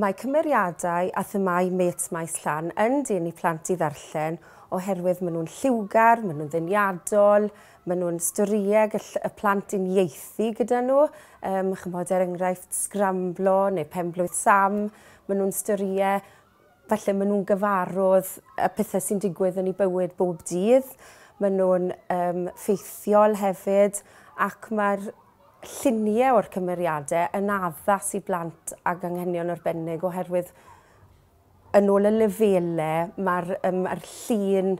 Mae cymeriadau a themau Mets Maesllan yn denu plant i ddarllen oherwydd maen nhw'n lliwgar, maen nhw'n ddeniadol, maen nhw'n storiau y plant yn ieithu gyda nhw. Chymod enghraifft sgramblo neu penblwydd Sam, maen nhw'n storiau, falle maen nhw'n gyfarwydd y pethau sy'n digwydd yn eu bywyd bob dydd. Maen nhw'n ffeithiol hefyd ac mae'r lluniau o'r cymeriadau yn addas i blant ag anghenion arbennig oherwydd yn ôl y lefelau mae'r llun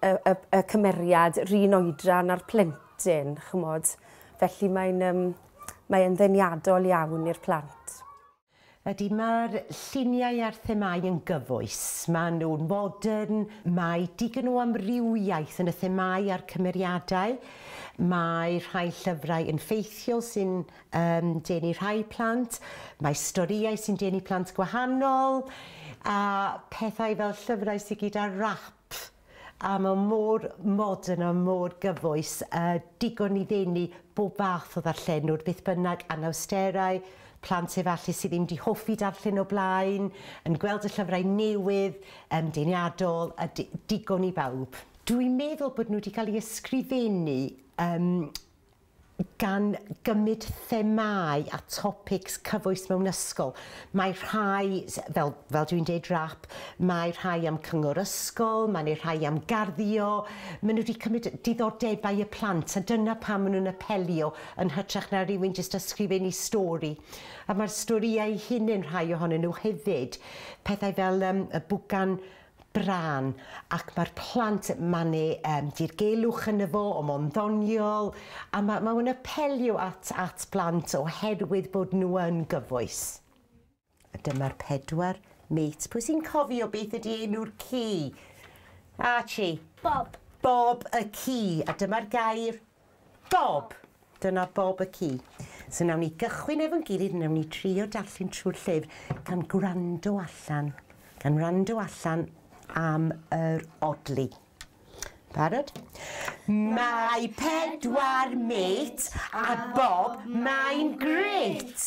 y cymeriad rhan oedran a'r plentyn, chymod. Felly mae'n ddeniadol iawn i'r plant. Ydy, mae'r lluniau a'r themau yn gyfoes. Maen nhw'n modern, mae digon o amrywiaeth yn y themau a'r cymeriadau. Mae rhai llyfrau yn ffeithiol sy'n denu rhai plant. Mae storïau sy'n denu plant gwahanol. A pethau fel llyfrau sy'n gyda rap. A mae mor modern a mor gyfoes. Digon i ddenu bob fath o ddarllenwr, beth bynnag anawsterau, plant efallai sydd ddim wedi hoffi darllen o blaen, yn gweld y llyfrau newydd, deniadol, a digon i bawb. Dwi'n meddwl bod nhw wedi cael eu ysgrifennu gan gymryd themau a topics cyfoes mewn ysgol. Mae rhai, fel dwi'n deud rap, mae rhai am cyngor ysgol, mae rhai am garddio. Maen nhw wedi cymryd diddordebau y plant a dyna pam maen nhw'n apelio yn hytrach na rhywun jyst ysgrifennu stori. A mae'r storïau hunain rhai ohonyn nhw hefyd. Pethau fel y bwcan Bran, ac mae'r plant, mae'n dirgelwch yn efo, o monddoniol, a mae'n apelio at blant oherwydd bod nhw yn gyfoes. Dyma'r 4 met. Pwy sy'n cofio beth ydy enw'r ci? Chi? Bob. Bob y ci. A dyma'r gair Bob. Dyna Bob y ci. So nawn ni gychwyn efo'n gilydd, nawn ni trio darllen trwy'r llyfr gan gwrando allan. Gan wrando allan am yr odli. Barod? Mae 4 met a Bob mae'n grêt.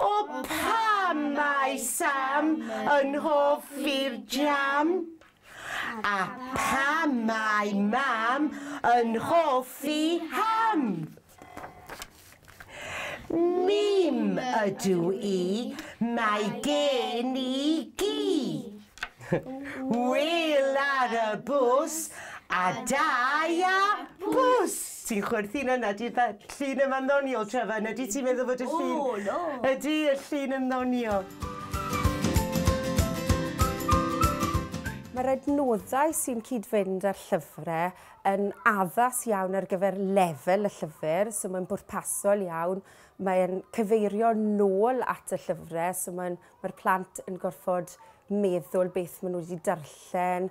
O pam mae Sam yn hoffi'r jam? A pam mae Mam yn hoffi ham? Mim ydw i, mae gen i gi. Wyl ar y bws a dau a bws. Ti'n chwerthu'n yna, di'r llun yma'n ddoniol, Trefan? Ydy ti'n meddwl fod y llun? O, no. Ydy y llun yn ddoniol? Mae'r adnoddau sy'n cyd-fynd â'r llyfrau yn addas iawn ar gyfer lefel y llyfr, so mae'n bwrpasol iawn. Mae'n cyfeirio nôl at y llyfrau, so mae'r plant yn gorfod meddwl beth maen nhw wedi darllen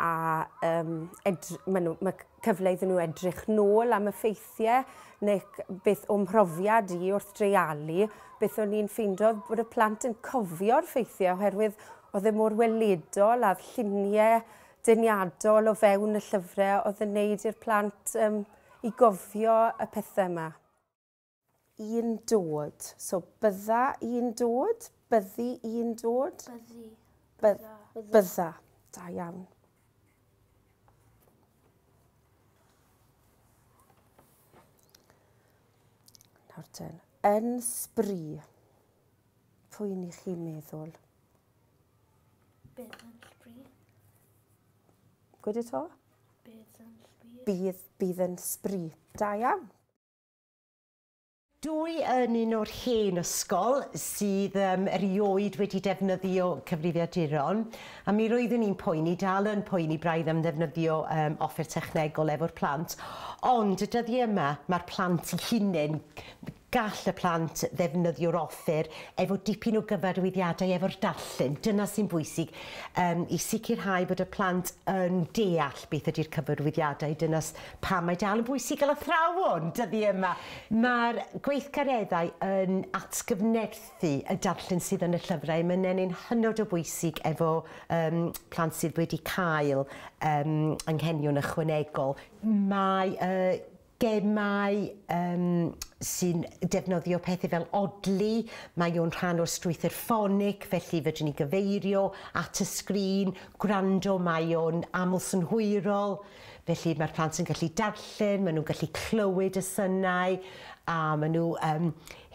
a mae cyfle iddyn nhw edrych nôl am y ffeithiau neu beth o'm mhrofiad i wrth dreialu, beth o'n i'n ffeindio bod y plant yn cofio'r ffeithiau oherwydd oedd e mor weledol a lluniau deniadol o fewn y llyfrau oedd yn neud i'r plant i gofio y pethau yma. Un dod. So bydda un dod, byddi un dod. Byddi. Bydda. Da iawn. Nawr ten. Yn sbri. Pwy ni chi'n meddwl? Bydd yn sbri. Gwyd eto? Bydd yn sbri. Bydd yn sbri. Da iawn. Dwi yn un o'r hen ysgol sydd erioed wedi defnyddio cyfrifiaduron, a mi roeddwn ni'n poeni, dal yn poeni braidd am ddefnyddio offer technegol efo'r plant, ond y dyddiau yma mae'r plant eu hunain, gall y plant ddefnyddio'r offer efo dipyn o gyfarwyddiadau efo'r darllen. Dyna sy'n bwysig i sicrhau bod y plant yn deall beth ydy'r cyfarwyddiadau. Dyna pam mae dal yn bwysig gael athrawon dyddiau yma. Mae'r gweithgareddau yn atgyfnerthu y darllen sydd yn y llyfrau. Mae'n enyn hynod o bwysig efo plant sydd wedi cael anghenion ychwanegol. Mae gemau sy'n defnyddio pethau fel odli. Mae o'n rhan o'r strwythur ffonig, felly fedrwn ni gyfeirio at y sgrin, gwrando, mae o'n aml synhwyrol. Felly mae'r plant yn gallu darllen, maen nhw'n gallu clywed y synau, a maen nhw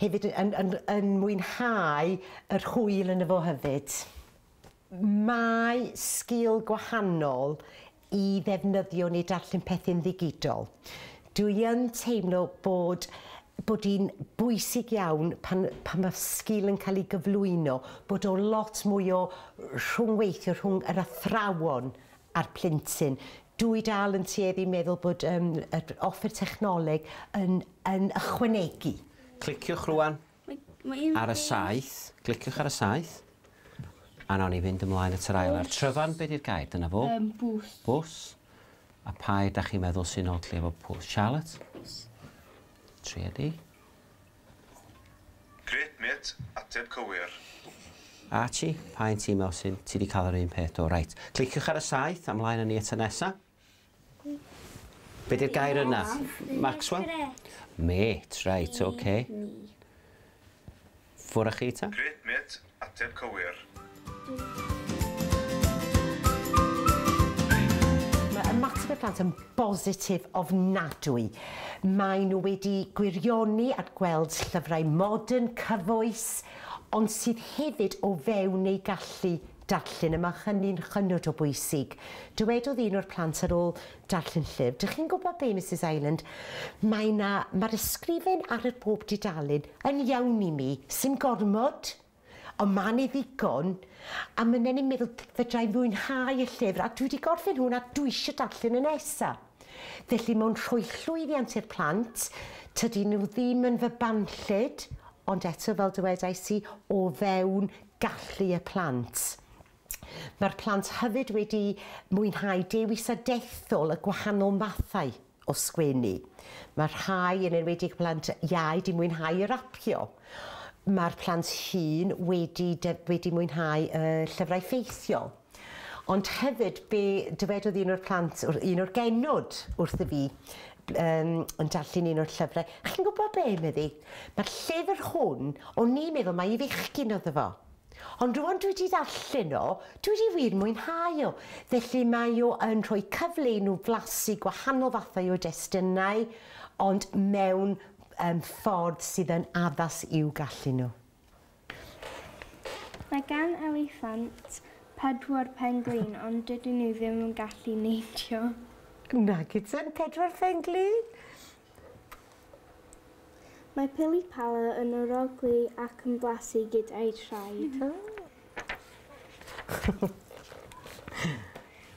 hefyd yn mwynhau yr hwyl yn efo hefyd. Mae sgil gwahanol i ddefnyddio neu darllen pethau'n ddigidol. Dwi yn teimlo bod hi'n bwysig iawn pan mae sgil yn cael ei gyflwyno, bod o lot mwy o rhyngweithio rhwng yr athrawon a'r plentyn. Dwi dal yn tueddu i meddwl bod offer technoleg yn ychwanegu. Cliciwch rwan ar y saeth, cliciwch ar y saeth, a nawn ni fynd ymlaen at yr ail ar tryfan. Be di'r gair dyna fo? Bws. Bws. A pa ydych chi'n meddwl sy'n odli efo pws? Charlotte? Triedi. Grêt, met, ateb cywir. Archie, pa un ti'n meddwl sy'n ti wedi cael yr un peth o? Reit. Cliciwch ar y saeth, ymlaen â ni at y nesa. Be di'r gair yna? Maxwell? Met, reit, oce. Ffwr â chi ta? Grêt, met, ateb cywir. Mae ymateb y plant yn bositif ofnadwy. Mae nhw wedi gwirioni at gweld llyfrau modern, cyfoes, ond sydd hefyd o fewn ei gallu darllen, a mae hynny'n hynod o bwysig. Dywedodd un o'r plant ar ôl darllen llyfr, dych chi'n gwybod be, Mrs Island? Mae'r ysgrifen ar y bob dudalen yn iawn i mi, sy'n gormod, ond ma'n ei ddigon, a mae'n ni'n meddwl fedra i fwynhau y llyfr, a dwi wedi gorffen hwn a dwi eisiau darllen y nesaf. Felly mae'n rhoi llwyddiant i'r plant, tydy nhw ddim yn fy banllyd, ond eto fel dywedais i o fewn gallu y plant. Mae'r plant hefyd wedi mwynhau dewis a dethol y gwahanol mathau o sgwennu. Mae rhai yn enwedig plant iau wedi mwynhau y rapio. Mae'r plant hŷn wedi mwynhau llyfrau ffeithiol. Ond hefyd, be dywedodd un o'r plant, un o'r genod wrth y fi, yn darllen un o'r llyfrau. Chi'n gwybod be, meddi? Mae'r llyfr hwn, o'n i'n meddwl mae i fechgyn oedd efo. Ond rwan dwi wedi darllen o, dwi wedi wir mwynhau o. Felly mae o yn rhoi cyfle i nhw flasu gwahanol fathau o destunau, ond mewn ffordd sydd yn addas i'w gallu nhw. Mae gan eliffant 4 penglin, ond dydyn nhw ddim yn gallu neidio. Nag ydyn 4 penglin? Mae pili pala yn orogli ac yn blasu gyda'i traed.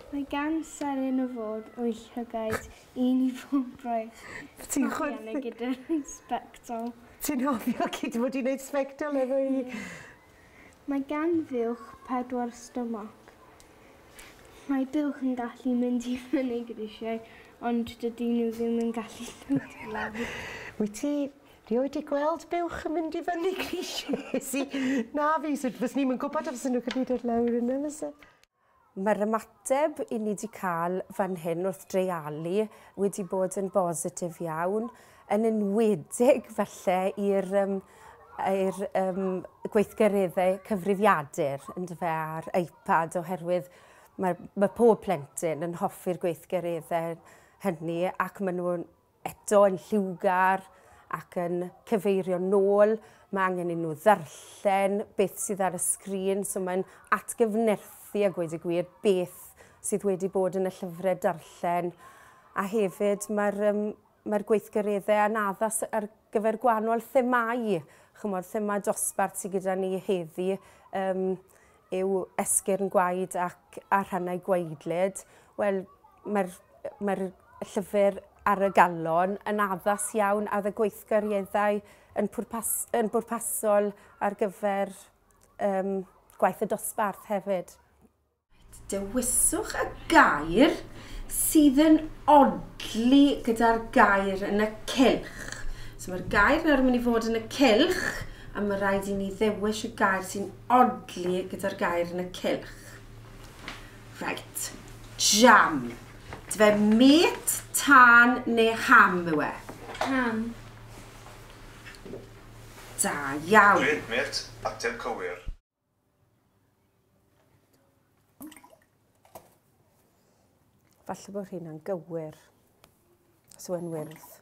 Mae gan Seren o fod 8 llygaid, un i bob braich. Ti'n chwrdd? Gyda'r spectol. Ti'n hofio gyd fod i'n gwneud spectol efo i? Mae gan filch 4 stomach. Mae bilch yn gallu mynd i fyny grisiau, ond dydyn nhw ddim yn gallu dod i lawr. Wyt ti rioed i gweld bilch yn mynd i fyny grisiau? Na fi, fys ni'n gwybod os nhw'n cael dod lawr yna, fysa? Mae'r ymateb i ni wedi cael fan hyn wrth dreialu wedi bod yn bositif iawn, yn enwedig falle i'r gweithgareddau cyfrifiadur yn dy fe ar iPad, oherwydd mae pob plentyn yn hoffi'r gweithgareddau hynny, ac maen nhw'n eto yn lliwgar ac yn cyfeirio nôl. Mae angen i nhw ddarllen beth sydd ar y sgrin, so mae'n atgyfnerthu a gweud y gwir beth sydd wedi bod yn y llyfrau darllen. A hefyd mae'r gweithgareddau yn addas ar gyfer gwahanol themau. Chymod, thema dosbarth sydd gyda ni heddi yw esgyrn gwaed ac rhannau gwaedlyd. Wel, mae'r llyfr ar y galon yn addas iawn, a y gweithgareddau yn bwrpasol ar gyfer gwaith y dosbarth hefyd. Dewiswch y gair sydd yn odli gyda'r gair yn y cylch. So mae'r gair nawr yn mynd i fod yn y cylch, a mae rhaid i ni ddewis y gair sy'n odli gyda'r gair yn y cylch. Right, jam. Dyfe met, tân neu ham yw e? Ham. Da iawn. Grêt, met. Ateb cywir. Falle bod hynna'n gywir. So yn wyrdd.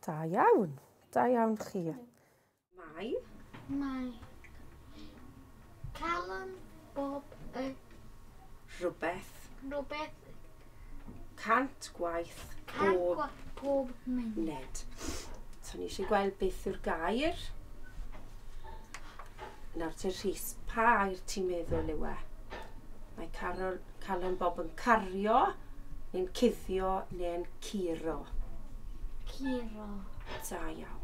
Da iawn. Da iawn chi. Mai. Mae Calon bob y Rhywbeth. rhywbeth Cant gwaith. pob mynd. Ned. So ni eisiau gweld beth yw'r gair. Nawr te Rhys, pa air ti'n meddwl yw e? Mae Calon Bob yn cario, neu'n cuddio, neu'n curo. Ciro. Da iawn.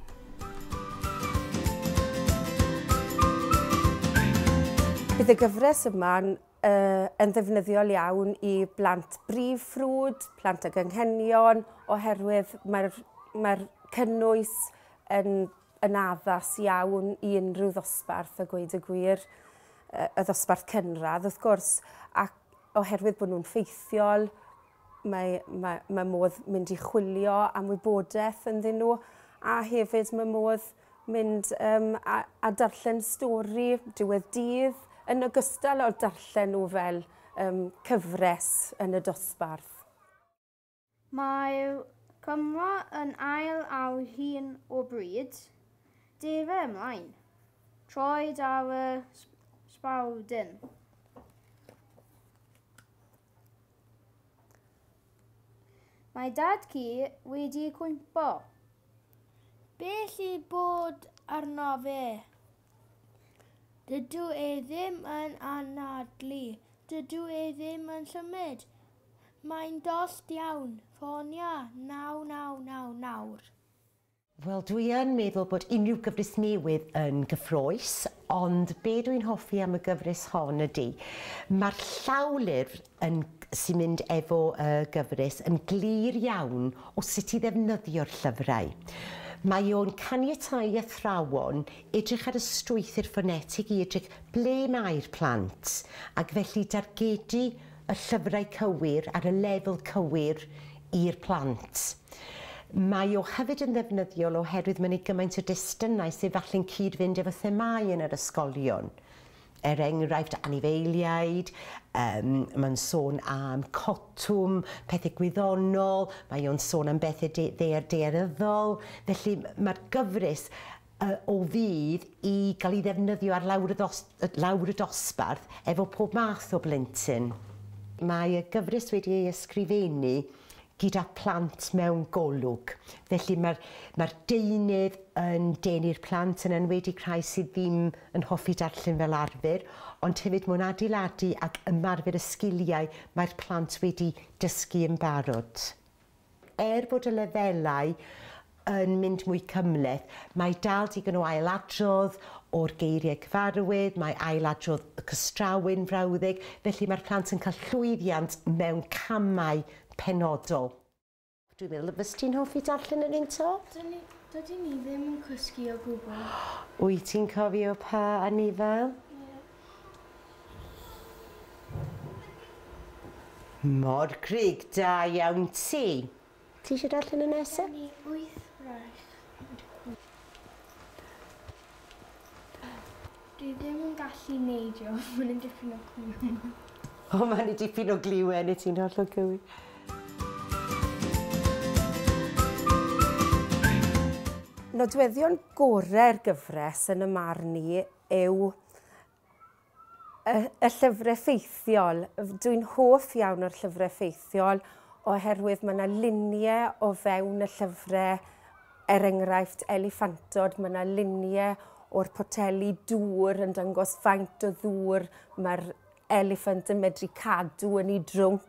Bydd y gyfres yma'n yn ddefnyddiol iawn i blant brif ffrwd, plant ag anghenion, oherwydd mae'r cynnwys yn addas iawn i unrhyw ddosbarth a gweud y gwir, y ddosbarth cynradd, wrth gwrs, ac oherwydd bod nhw'n ffeithiol, mae modd mynd i chwilio am wybodaeth ynddyn nhw, a hefyd mae modd mynd a darllen stori diwedd dydd, yn ogystal o darllen nhw fel cyfres yn y dosbarth. Mae Cymro yn ail awr hun o bryd. Defa ymlaen. Troed ar y sbawdyn. Mae dad ci wedi cwympo. Beth i bod arno fe? Dydw e ddim yn anadlu. Dydw e ddim yn symud. Mae'n dost iawn. Ffonia 9999. Wel, dwi yn meddwl bod unrhyw gyfres newydd yn gyffrous, ond be dwi'n hoffi am y gyfres hon ydy, mae'r llawlyfr sy'n mynd efo y gyfres yn glir iawn o sut i ddefnyddio'r llyfrau. Mae o'n caniatáu athrawon edrych ar y strwythur ffonetig i edrych ble mae'r plant, ac felly dargedu y llyfrau cywir ar y lefel cywir i'r plant. Mae o hefyd yn ddefnyddiol oherwydd mae'n ei gymaint o destunau sydd falle'n cyd-fynd efo themau yn yr ysgolion. Enghraifft anifeiliaid, mae'n sôn am cotwm, pethau gwyddonol, mae o'n sôn am bethau daearyddol. Felly mae'r gyfres o fydd i gael ei ddefnyddio ar lawr y dosbarth efo pob math o blentyn. Mae y gyfres wedi ei ysgrifennu gyda plant mewn golwg. Felly mae'r deunydd yn denu'r plant yn enwedig rhai sydd ddim yn hoffi darllen fel arfer, ond hefyd mae'n adeiladu ac ymarfer y sgiliau mae'r plant wedi dysgu yn barod. Bod y lefelau yn mynd mwy cymhleth, mae dal digon o ailadrodd o'r geiriau cyfarwydd, mae ailadrodd y cystrawyn frawddeg, felly mae'r plant yn cael llwyddiant mewn camau penodol. Dwi'n meddwl, fys ti'n hoffi darllen yr un to? Dydyn ni ddim yn cysgu o gwbl. Wyt ti'n cofio pa anifail? Mor Crig, da iawn ti. Ti eisiau darllen y nesaf? Ni 8 ras. Dwi ddim yn gallu neidio, mae'n dipyn o glw. O, mae'n dipyn o gliwen, neu ti'n hollol gywir. Nodweddion gorau'r gyfres yn y marn ni yw y llyfrau ffeithiol. Dwi'n hoff iawn o'r llyfrau ffeithiol oherwydd mae yna luniau o fewn y llyfrau, enghraifft eliffantod, mae yna luniau o'r poteli dŵr yn dangos faint o ddŵr mae'r eliffant yn medru cadw yn ei drwnc.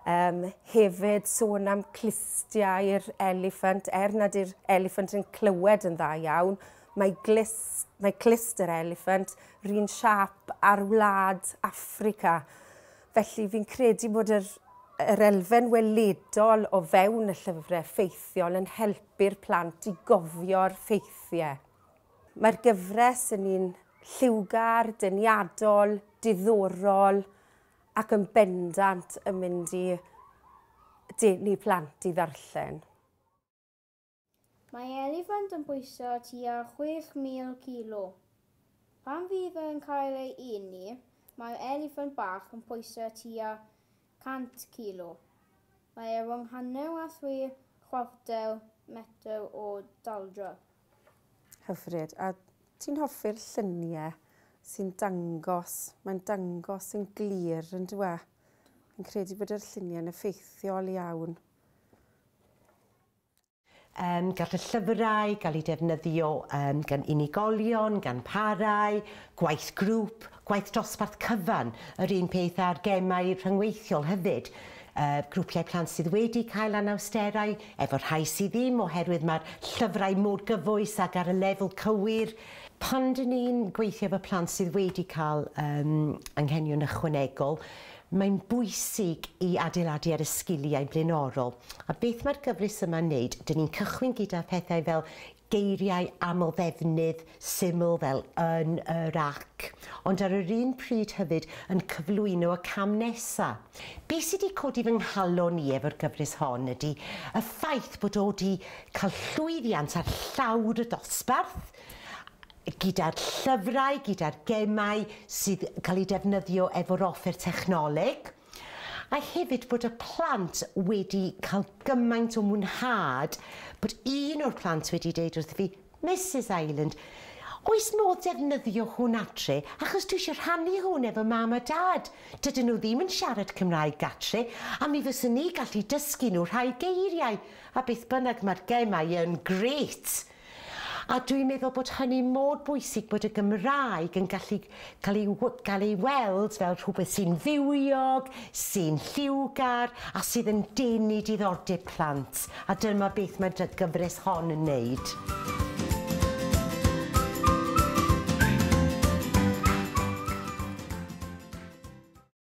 Hefyd sôn am clistiau'r eliffant, nad yw'r eliffant yn clywed yn dda iawn, mae clist yr eliffant rhywun siap ar wlad Affrica. Felly fi'n credu bod yr elfen weledol o fewn y llyfrau ffeithiol yn helpu'r plant i gofio'r ffeithiau. Mae'r gyfres yn un lliwgar, deniadol, diddorol ac yn bendant yn mynd i denu plant i ddarllen. Mae eliffant yn bwyso tua 6,000 kilo. Pan fydd yn cael ei uni, mae'r eliffant bach yn pwyso tua 100 kilo. Mae rhwng hanner a 3/4 metr o daldra. Hyfryd. A ti'n hoffi'r lluniau sy'n dangos, mae'n dangos yn glir yn dwi? Fi'n credu bod yr lluniau yn effeithiol iawn. Gall y llyfrau gael eu defnyddio gan unigolion, gan parau, gwaith grŵp, gwaith dosbarth cyfan, yr un peth ar gemau rhyngweithiol hefyd. Grwpiau plant sydd wedi cael anawsterau, efo rhai sydd ddim oherwydd mae'r llyfrau mor gyfoes ac ar y lefel cywir. Pan dyn ni'n gweithio efo plant sydd wedi cael anghenion ychwanegol, mae'n bwysig i adeiladu ar y sgiliau blaenorol. A beth mae'r gyfres yma'n wneud, dyn ni'n cychwyn gyda pethau fel geiriau aml ddefnydd, syml fel yn, yr, ac, ond ar yr un pryd hefyd yn cyflwyno y cam nesaf. Beth sydd wedi codi fy nghalon i efo'r gyfres hon ydy y ffaith bod o wedi cael llwyddiant ar llawr y dosbarth, gyda'r llyfrau, gyda'r gemau sydd cael eu defnyddio efo'r offer technoleg, a hefyd bod y plant wedi cael gymaint o mwynhad bod un o'r plant wedi dweud wrth fi, Mrs Island, oes modd defnyddio hwn atre achos dwi eisiau rhannu hwn efo mam a dad. Dydyn nhw ddim yn siarad Cymraeg gatre a mi fyswn ni gallu dysgu nhw rhai geiriau a beth bynnag mae'r gemau yn grêt. A dwi'n meddwl bod hynny mor bwysig bod y Gymraeg yn gallu cael ei weld fel rhywbeth sy'n fywiog, sy'n lliwgar a sydd yn denu diddordeb plant. A dyma beth mae'r gyfres hon yn wneud.